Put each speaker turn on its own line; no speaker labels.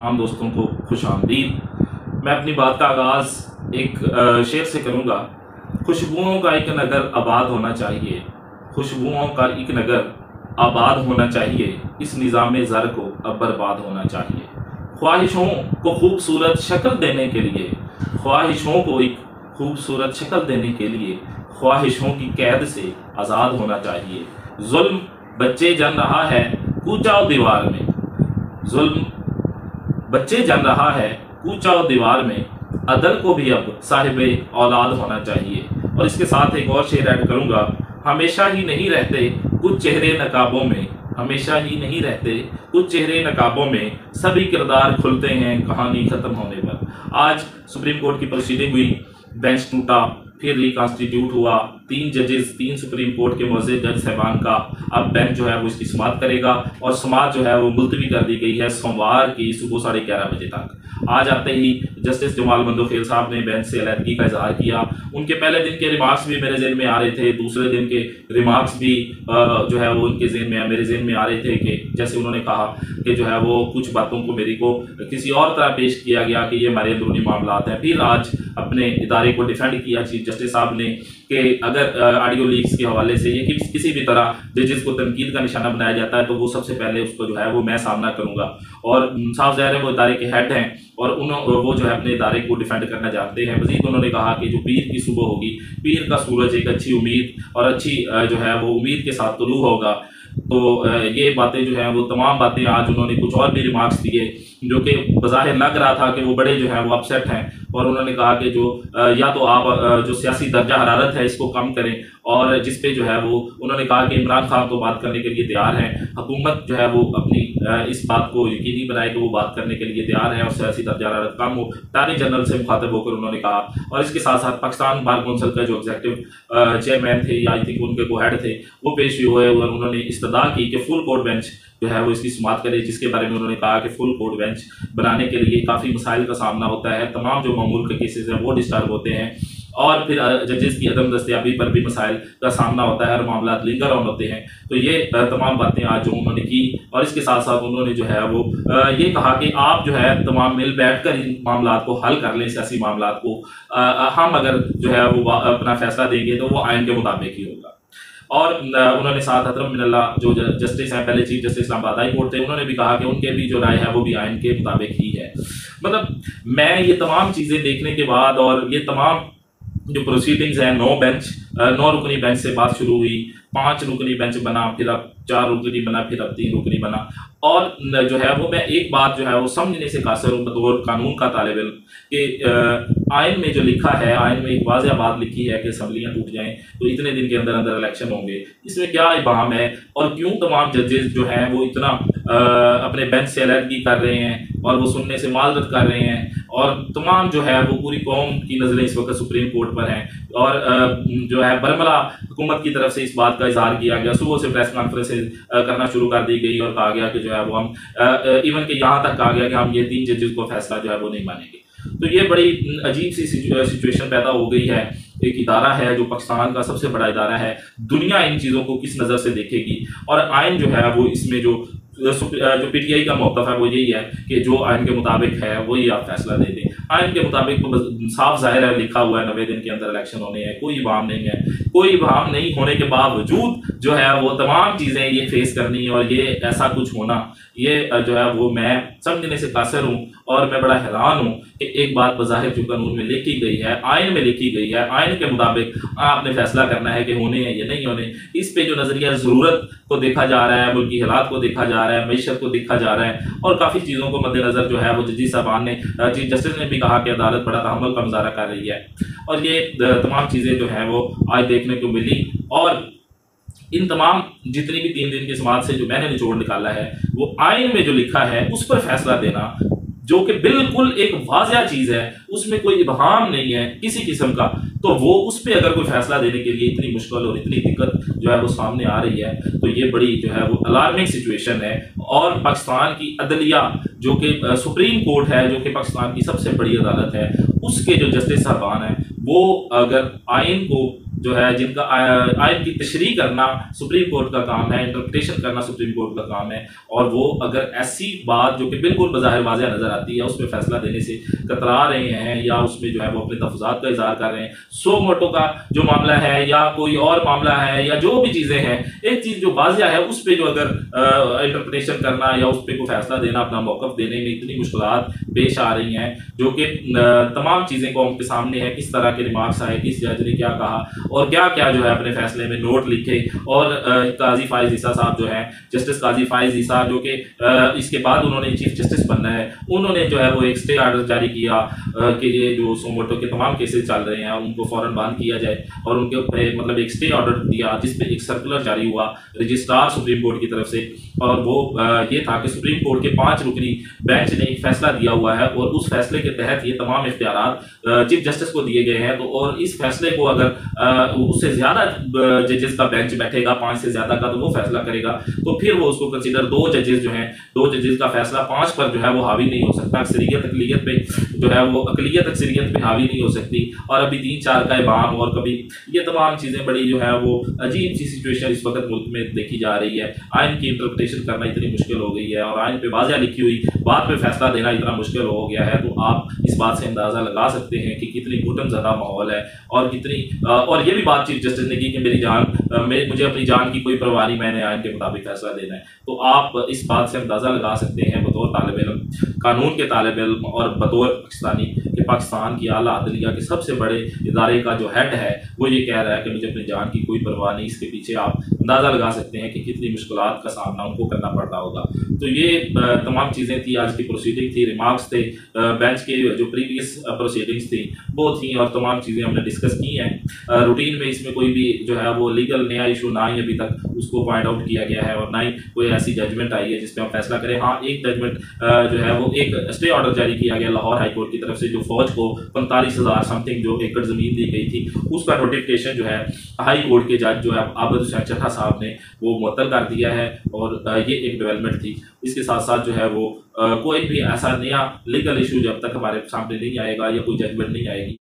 आम दोस्तों को खुश आमदीद। मैं अपनी बात का आगाज़ एक शेर से करूँगा। खुशबुओं का एक नगर आबाद होना चाहिए, खुशबुओं का एक नगर आबाद होना चाहिए, इस निज़ाम ज़र को अब बर्बाद होना चाहिए। ख्वाहिशों को खूबसूरत शक्ल देने के लिए, ख्वाहिशों को एक खूबसूरत शक्ल देने के लिए ख्वाहिशों की कैद से आज़ाद होना चाहिए। जुल्म बच्चे जन रहा है कूचा दीवार में, जुल्म बच्चे जन रहा है कूचा दीवार में, अदल को भी अब साहिबे औलाद होना चाहिए। और इसके साथ एक और शेर ऐड करूंगा। हमेशा ही नहीं रहते कुछ चेहरे नकाबों में, हमेशा ही नहीं रहते कुछ चेहरे नकाबों में, सभी किरदार खुलते हैं कहानी खत्म होने पर। आज सुप्रीम कोर्ट की प्रोसीडिंग हुई, बेंच टूटा, फिर रिकॉन्स्टिट्यूट हुआ। 3 जजेस, 3 सुप्रीम कोर्ट के मोअज़्ज़िज़ जज साहबान का अब बेंच जो है वो इसकी समाअत करेगा और समाअत जो है वो मुलतवी कर दी गई है सोमवार की सुबह 11:30 बजे तक। आज आते ही जस्टिस जमाल मंदोखेल साहब ने बेंच से अलहदगी का इजहार किया। उनके पहले दिन के रिमार्क्स भी मेरे ज़हन में आ रहे थे, दूसरे दिन के रिमार्क्स भी जो है वो उनके ज़हन में मेरे ज़हन में आ रहे थे कि जैसे उन्होंने कहा कि जो है वो कुछ बातों को मेरी को किसी और तरह पेश किया गया कि ये हमारे अंदरूनी मामलात हैं। फिर आज अपने इदारे को डिफेंड किया चीफ जस्टिस साहब ने कि अगर ऑडियो लीक्स के हवाले से ये किसी भी तरह जजेस को तनकीद का निशाना बनाया जाता है तो वो सबसे पहले उसको जो है वो मैं सामना करूंगा। और साफ ज़ाहिर है वो इदारे के हेड हैं और वो जो है अपने इदारे को डिफेंड करना जानते हैं। मजीद उन्होंने कहा कि जो पीर की सुबह होगी, पीर का सूरज एक अच्छी उम्मीद और अच्छी जो है वो उम्मीद के साथ तुलू होगा। तो ये बातें जो है वो तमाम बातें आज उन्होंने कुछ और भी रिमार्क्स दिए जो कि बज़ाहिर लग रहा था कि वो बड़े जो है वो अपसेट हैं। और उन्होंने कहा कि जो या तो आप जो सियासी दर्जा हरारत है इसको कम करें, और जिस पे जो है वो उन्होंने कहा कि इमरान खान तो बात करने के लिए तैयार हैं, हुकूमत जो है वो अपनी इस बात को यकीनी बनाए कि वो बात करने के लिए तैयार है और सियासी दर्जा हरारत कम हो। अटॉर्नी जनरल से मुखातब होकर उन्होंने कहा। और इसके साथ साथ पाकिस्तान बार कौंसिल का जो एग्जीक्यूटिव चेयरमैन थे या आई थिंक उनके को हेड थे वो पेश हुए और उन्होंने इस्तदा की कि फुल कोर्ट बेंच जो है वो इसकी समाअत करे, जिसके बारे में उन्होंने कहा कि फुल कोर्ट बेंच बनाने के लिए काफ़ी मसाइल का सामना होता है, तमाम जो मामूल के केसेस हैं वो डिस्टर्ब होते हैं और फिर जजेस की अदम दस्तयाबी पर भी मसाइल का सामना होता है और मामला लिंगर ऑन होते हैं। तो ये तमाम बातें आज जो उन्होंने की। और इसके साथ साथ उन्होंने जो है वो ये कहा कि आप जो है तमाम मिल बैठ कर इन मामला को हल कर लें, सियासी मामला को। हम अगर जो है वो अपना फैसला देंगे तो वो आइन के मुताबिक ही होगा। और उन्होंने साथ हतरम मिनल्लाह जो जस्टिस हैं, पहले chief justice Islamabad high court थे, उन्होंने भी कहा कि उनके भी जो राय है वो भी आइन के मुताबिक ही है। मतलब मैं ये तमाम चीज़ें देखने के बाद और ये तमाम जो प्रोसीडिंग्स हैं, 9 रुकनी बेंच से बात शुरू हुई, 5 रुकनी बेंच बना, फिर अब 4 रुकनी बना, फिर अब 3 रुकनी बना। और जो है वो मैं एक बात जो है वो समझने से कासर हूँ बतौर कानून का तालिब इल्म कि आइन में जो लिखा है, आइन में एक वाज़ेह बात लिखी है कि असम्बलियाँ टूट जाएं तो इतने दिन के अंदर अंदर इलेक्शन होंगे। इसमें क्या इबाहम है और क्यों तमाम जजेस जो हैं वो इतना अपने बेंच से अलहदगी कर रहे हैं और वो सुनने से माजरत कर रहे हैं। और तमाम जो है वो पूरी कौम की नज़रें इस वक्त सुप्रीम कोर्ट पर हैं। और जो है बरमला हुकूमत की तरफ से इस बात का इजहार किया गया, सुबह से प्रेस कॉन्फ्रेंसेज करना शुरू कर दी गई और कहा गया कि जो है वो हम इवन के यहाँ तक कहा गया कि हम ये 3 जजेस को फैसला जो है वो नहीं मानेंगे। तो ये बड़ी अजीब सी सिचुएशन पैदा हो गई है। एक इदारा है जो पाकिस्तान का सबसे बड़ा इदारा है, दुनिया इन चीज़ों को किस नज़र से देखेगी। और आइन जो है वो इसमें जो पीटीआई का मौक़िफ़ है वो यही है कि जो आइन के मुताबिक है वही आप फैसला दे दें। आइन के मुताबिक तो साफ ज़ाहिर है लिखा हुआ है 90 दिन के अंदर इलेक्शन होने हैं, कोई इबाम नहीं है। कोई इबाम नहीं होने के बावजूद जो है वो तमाम चीज़ें ये फेस करनी और ये ऐसा कुछ होना, ये जो है वो मैं समझने से कासर हूँ। और मैं बड़ा हैरान हूँ कि एक बात बज़ाहिर जो कानून में लिखी गई है, आइन में लिखी गई है, आइन के मुताबिक आपने फैसला करना है कि होने हैं या नहीं होने। इस पे जो नज़रिया ज़रूरत को देखा जा रहा है, मुल्की हालात को देखा जा रहा है, मईशत को देखा जा रहा है और काफ़ी चीज़ों को मद्देनज़र जो है वो जजी साहबान ने, चीफ जस्टिस ने भी कहा कि अदालत बड़ा तहम्मुल का मुजाहरा कर रही है। और ये तमाम चीज़ें जो हैं वो आज देखने को मिली। और इन तमाम जितनी भी 3 दिन की समाअत से जो मैंने निचोड़ निकाला है वो आइन में जो लिखा है उस पर फैसला देना, जो कि बिल्कुल एक वाज़ेह चीज़ है, उसमें कोई इबहाम नहीं है किसी किस्म का, तो वो उस पर अगर कोई फैसला देने के लिए इतनी मुश्किल और इतनी दिक्कत जो है वो सामने आ रही है तो ये बड़ी जो है वो अलार्मिंग सिचुएशन है। और पाकिस्तान की अदलिया जो कि सुप्रीम कोर्ट है, जो कि पाकिस्तान की सबसे बड़ी अदालत है, उसके जो जस्टिस साहबान हैं वो अगर आइन को जो है जिनका आइन की तशरीह करना सुप्रीम कोर्ट का काम है, इंटरप्रिटेशन करना सुप्रीम कोर्ट का काम है, और वो अगर ऐसी बात जो कि बिल्कुल बज़ाहिर वाज़ेह नज़र आती है उसमें फैसला देने से कतरा रहे हैं या उसमें जो है वो अपने तफज़ात का इजहार कर रहे हैं, सो मोटो का जो मामला है या कोई और मामला है या जो भी चीज़ें हैं, एक चीज़ जो वाज़ेह है उस पर जो अगर इंटरप्रिटेशन करना या उस पर कोई फैसला देना, अपना मौक़िफ़ देने में इतनी मुश्किलात पेश आ रही हैं, जो कि तमाम चीज़ें कौम के सामने है, किस तरह के रिमार्क्स आए, किस जज ने क्या कहा और क्या क्या जो है अपने फैसले में नोट लिखे। और काजी फाइज ईसा साहब जो है, जस्टिस काजी फाइज ईसा, जो कि इसके बाद उन्होंने चीफ जस्टिस बनना है, उन्होंने जो है वो एक स्टे आर्डर जारी किया कि ये जो सोमोटो के तमाम केसेस चल रहे हैं उनको फ़ौरन बंद किया जाए, और उनके मतलब एक स्टे ऑर्डर दिया जिसमें एक सर्कुलर जारी हुआ रजिस्ट्रार सुप्रीम कोर्ट की तरफ से, और वो ये था कि सुप्रीम कोर्ट के 5 रुकनी बेंच ने एक फैसला दिया हुआ है और उस फैसले के तहत ये तमाम इख्तियारात चीफ जस्टिस को दिए गए हैं। तो और इस फैसले को अगर उससे ज़्यादा जजेस का बेंच बैठेगा, 5 से ज़्यादा का, तो वो फैसला करेगा, तो फिर वो उसको कंसिडर 2 जजेस जो हैं, 2 जजेस का फैसला 5 पर जो है वो हावी नहीं हो सकता, अक्सरियत अक़लियत पे जो है वो अक़लियत अक्सरियत पे हावी नहीं हो सकती, और अभी 3-4 का इमाम और कभी ये तमाम चीज़ें बड़ी जो है वो अजीब सी सिचुएशन इस वक्त मुल्क में देखी जा रही है। आइन की इंटरप्रिटेशन करना इतनी मुश्किल हो गई है और आइन पे वाज़ेह लिखी हुई बात पे फैसला देना इतना मुश्किल हो गया है, तो आप इस बात से अंदाज़ा लगा सकते हैं कि कितनी घुटन ज़दा माहौल है और कितनी और ये भी बात चीफ जस्टिस ने की कि मुझे अपनी जान की कोई परवाह नहीं, मैंने आइन के मुताबिक फैसला देना है। तो आप इस बात से अंदाज़ा लगा सकते हैं बतौर तालिब इल्म, कानून के तालिब इल्म और बतौर पाकिस्तानी कि पाकिस्तान की आला अदलिया के सबसे बड़े इदारे का जो हेड है वो ये कह रहा है कि मुझे अपनी जान की कोई परवाह नहीं। इसके पीछे आप अंदाज़ा लगा सकते हैं कि कितनी मुश्किलात का सामना उनको करना पड़ रहा होगा। तो ये तमाम चीज़ें थी, आज की प्रोसीडिंग थी, रिमार्क्स थे, बेंच के जो प्रीवियस प्रोसीडिंग्स थी वो थी, और तमाम चीज़ें हमने डिस्कस की हैं। रूटीन में इसमें कोई भी जो है वो लीगल नया इशू ना ही अभी तक उसको पॉइंट आउट किया गया है और ना ही कोई ऐसी जजमेंट आई है जिस पर हम फैसला करें। हाँ, एक जजमेंट जो है वो एक स्टे ऑर्डर जारी किया गया लाहौर हाई कोर्ट की तरफ से, जो फौज को 45,000 समथिंग जो एकड़ ज़मीन दी गई थी उसका नोटिफिकेशन जो है हाई कोर्ट के जज जो है आबद हुसैन चट्टा साहब ने वो मुअत्तल कर दिया है, और ये एक डेवलपमेंट थी। इसके साथ साथ जो है वो कोई भी ऐसा नया लीगल इशू जब तक हमारे सामने नहीं आएगा या कोई जजमेंट नहीं आएगी